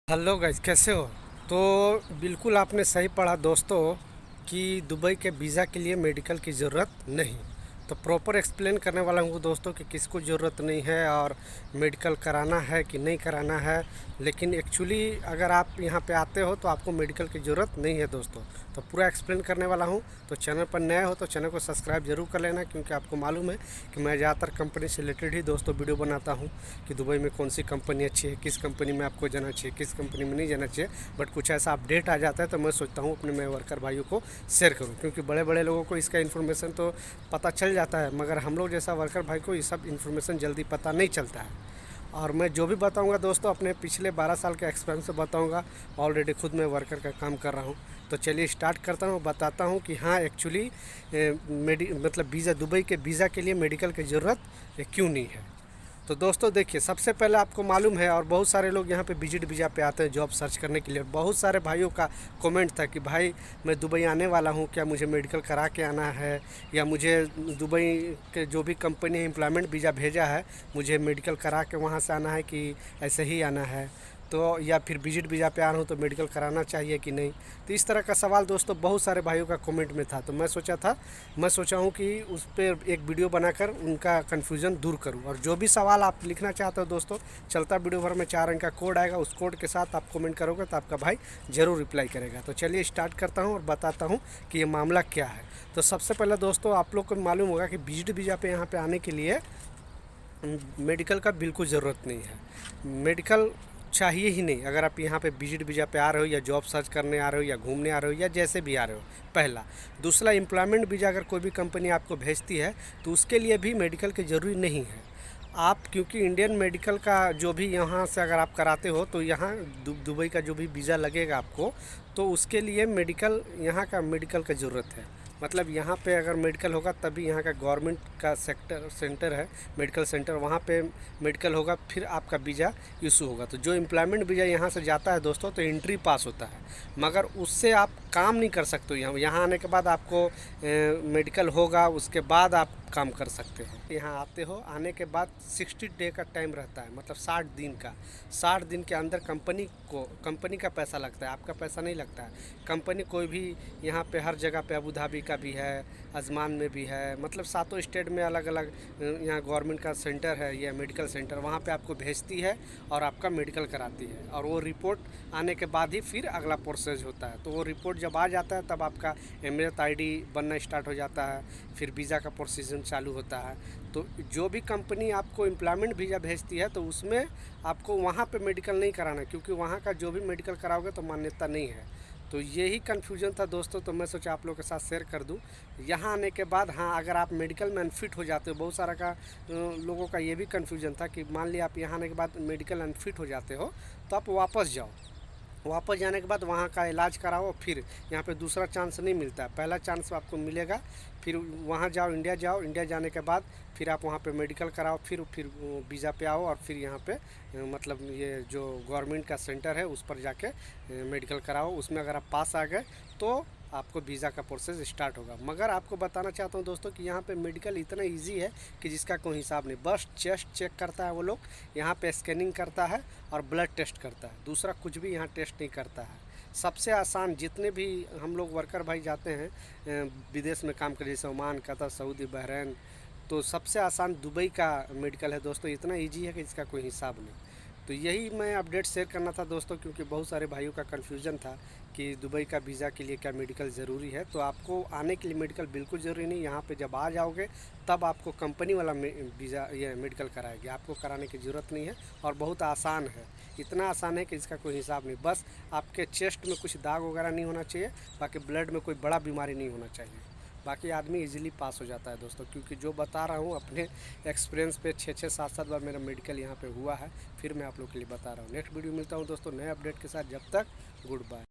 Hello guys, कैसे हो। तो बिल्कुल आपने सही पढ़ा दोस्तों कि दुबई के वीज़ा के लिए मेडिकल की ज़रूरत नहीं। तो प्रॉपर एक्सप्लेन करने वाला हूँ दोस्तों कि किसको ज़रूरत नहीं है और मेडिकल कराना है कि नहीं कराना है। लेकिन एक्चुअली अगर आप यहाँ पे आते हो तो आपको मेडिकल की ज़रूरत नहीं है दोस्तों। तो पूरा एक्सप्लेन करने वाला हूँ। तो चैनल पर नए हो तो चैनल को सब्सक्राइब जरूर कर लेना, क्योंकि आपको मालूम है कि मैं ज़्यादातर कंपनी से रिलेटेड ही दोस्तों वीडियो बनाता हूँ कि दुबई में कौन सी कंपनी अच्छी है, किस कंपनी में आपको जाना चाहिए, किस कंपनी में नहीं जाना चाहिए। बट कुछ ऐसा अपडेट आ जाता है तो मैं सोचता हूँ अपने मैं वर्कर भाइयों को शेयर करूँ, क्योंकि बड़े बड़े लोगों को इसका इन्फॉर्मेशन तो पता चल जाता है, मगर हम लोग जैसा वर्कर भाई को ये सब इन्फॉर्मेशन जल्दी पता नहीं चलता है। और मैं जो भी बताऊंगा दोस्तों अपने पिछले 12 साल के एक्सपीरियंस से बताऊंगा। ऑलरेडी खुद मैं वर्कर का काम कर रहा हूं। तो चलिए स्टार्ट करता हूं, बताता हूं कि हाँ एक्चुअली मतलब वीज़ा, दुबई के वीज़ा के लिए मेडिकल की ज़रूरत क्यों नहीं है। तो दोस्तों देखिए, सबसे पहले आपको मालूम है, और बहुत सारे लोग यहाँ पे विजिट वीज़ा पे आते हैं जॉब सर्च करने के लिए। बहुत सारे भाइयों का कमेंट था कि भाई मैं दुबई आने वाला हूँ, क्या मुझे मेडिकल करा के आना है, या मुझे दुबई के जो भी कंपनी एम्प्लॉयमेंट वीज़ा भेजा है मुझे मेडिकल करा के वहाँ से आना है कि ऐसे ही आना है। तो या फिर विजिट वीज़ा पे आ रहा हूँ तो मेडिकल कराना चाहिए कि नहीं। तो इस तरह का सवाल दोस्तों बहुत सारे भाइयों का कमेंट में था। तो मैं सोचा हूँ कि उस पर एक वीडियो बनाकर उनका कन्फ्यूज़न दूर करूँ। और जो भी सवाल आप लिखना चाहते हो दोस्तों, चलता वीडियो भर में 4 अंक का कोड आएगा, उस कोड के साथ आप कमेंट करोगे तो आपका भाई ज़रूर रिप्लाई करेगा। तो चलिए स्टार्ट करता हूँ और बताता हूँ कि ये मामला क्या है। तो सबसे पहले दोस्तों आप लोग को मालूम होगा कि विजिट वीज़ा पे यहाँ पे आने के लिए मेडिकल का बिल्कुल ज़रूरत नहीं है। मेडिकल चाहिए ही नहीं अगर आप यहाँ पे विजिट वीज़ा पे आ रहे हो, या जॉब सर्च करने आ रहे हो, या घूमने आ रहे हो, या जैसे भी आ रहे हो। पहला। दूसरा, एम्प्लॉयमेंट वीज़ा अगर कोई भी कंपनी आपको भेजती है तो उसके लिए भी मेडिकल की ज़रूरी नहीं है। आप क्योंकि इंडियन मेडिकल का जो भी यहाँ से अगर आप कराते हो तो यहाँ दुबई का जो भी वीज़ा लगेगा आपको, तो उसके लिए मेडिकल, यहाँ का मेडिकल की ज़रूरत है। मतलब यहाँ पे अगर मेडिकल होगा तभी यहाँ का गवर्नमेंट का सेंटर है, मेडिकल सेंटर, वहाँ पे मेडिकल होगा, फिर आपका वीज़ा इशू होगा। तो जो एम्प्लॉयमेंट वीज़ा यहाँ से जाता है दोस्तों तो एंट्री पास होता है, मगर उससे आप काम नहीं कर सकते हो। यहाँ आने के बाद आपको मेडिकल होगा, उसके बाद आप काम कर सकते हो। यहाँ आते हो, आने के बाद 60 डे का टाइम रहता है, मतलब 60 दिन का। 60 दिन के अंदर कंपनी का पैसा लगता है, आपका पैसा नहीं लगता है। कंपनी कोई भी यहाँ पे हर जगह पे, अबू धाबी का भी है, अजमान में भी है, मतलब सातों स्टेट में अलग अलग यहाँ गवर्नमेंट का सेंटर है, यह मेडिकल सेंटर, वहाँ पे आपको भेजती है और आपका मेडिकल कराती है। और वो रिपोर्ट आने के बाद ही फिर अगला प्रोसेस होता है। तो वो रिपोर्ट जब आ जाता है तब आपका एमिरेट आईडी बनना स्टार्ट हो जाता है, फिर वीज़ा का प्रोसीजर चालू होता है। तो जो भी कंपनी आपको एम्प्लॉयमेंट वीज़ा भेजती है तो उसमें आपको वहाँ पे मेडिकल नहीं कराना, क्योंकि वहाँ का जो भी मेडिकल कराओगे तो मान्यता नहीं है। तो यही कन्फ्यूजन था दोस्तों, तो मैं सोचा आप लोगों के साथ शेयर कर दूं। यहाँ आने के बाद हाँ, अगर आप मेडिकल में अनफिट हो जाते हो, बहुत सारा लोगों का ये भी कन्फ्यूजन था कि मान लिया आप यहाँ आने के बाद मेडिकल अनफिट हो जाते हो तो आप वापस जाओ। वापस जाने के बाद वहाँ का इलाज कराओ, फिर यहाँ पे दूसरा चांस नहीं मिलता, पहला चांस आपको मिलेगा। फिर वहाँ जाओ, इंडिया जाओ, इंडिया जाने के बाद फिर आप वहाँ पे मेडिकल कराओ, फिर वीज़ा पे आओ, और फिर यहाँ पे मतलब ये जो गवर्नमेंट का सेंटर है उस पर जाके मेडिकल कराओ। उसमें अगर आप पास आ गए तो आपको वीज़ा का प्रोसेस स्टार्ट होगा। मगर आपको बताना चाहता हूँ दोस्तों कि यहाँ पे मेडिकल इतना इजी है कि जिसका कोई हिसाब नहीं। बस चेस्ट चेक करता है वो लोग, यहाँ पे स्कैनिंग करता है और ब्लड टेस्ट करता है, दूसरा कुछ भी यहाँ टेस्ट नहीं करता है। सबसे आसान, जितने भी हम लोग वर्कर भाई जाते हैं विदेश में काम कर, जैसे ओमान, कतर, सऊदी, बहरीन, तो सबसे आसान दुबई का मेडिकल है दोस्तों। इतना ईजी है कि इसका कोई हिसाब नहीं। तो यही मैं अपडेट शेयर करना था दोस्तों, क्योंकि बहुत सारे भाइयों का कन्फ्यूज़न था कि दुबई का वीज़ा के लिए क्या मेडिकल ज़रूरी है। तो आपको आने के लिए मेडिकल बिल्कुल ज़रूरी नहीं। यहाँ पे जब आ जाओगे तब आपको कंपनी वाला वीज़ा, ये मेडिकल कराएगी, आपको कराने की ज़रूरत नहीं है। और बहुत आसान है, इतना आसान है कि इसका कोई हिसाब नहीं। बस आपके चेस्ट में कुछ दाग वगैरह नहीं होना चाहिए, बाकी ब्लड में कोई बड़ा बीमारी नहीं होना चाहिए, बाकी आदमी इजीली पास हो जाता है दोस्तों। क्योंकि जो बता रहा हूँ अपने एक्सपीरियंस पे, 6-7 बार मेरा मेडिकल यहाँ पे हुआ है, फिर मैं आप लोग के लिए बता रहा हूँ। नेक्स्ट वीडियो मिलता हूँ दोस्तों नए अपडेट के साथ, जब तक गुड बाय।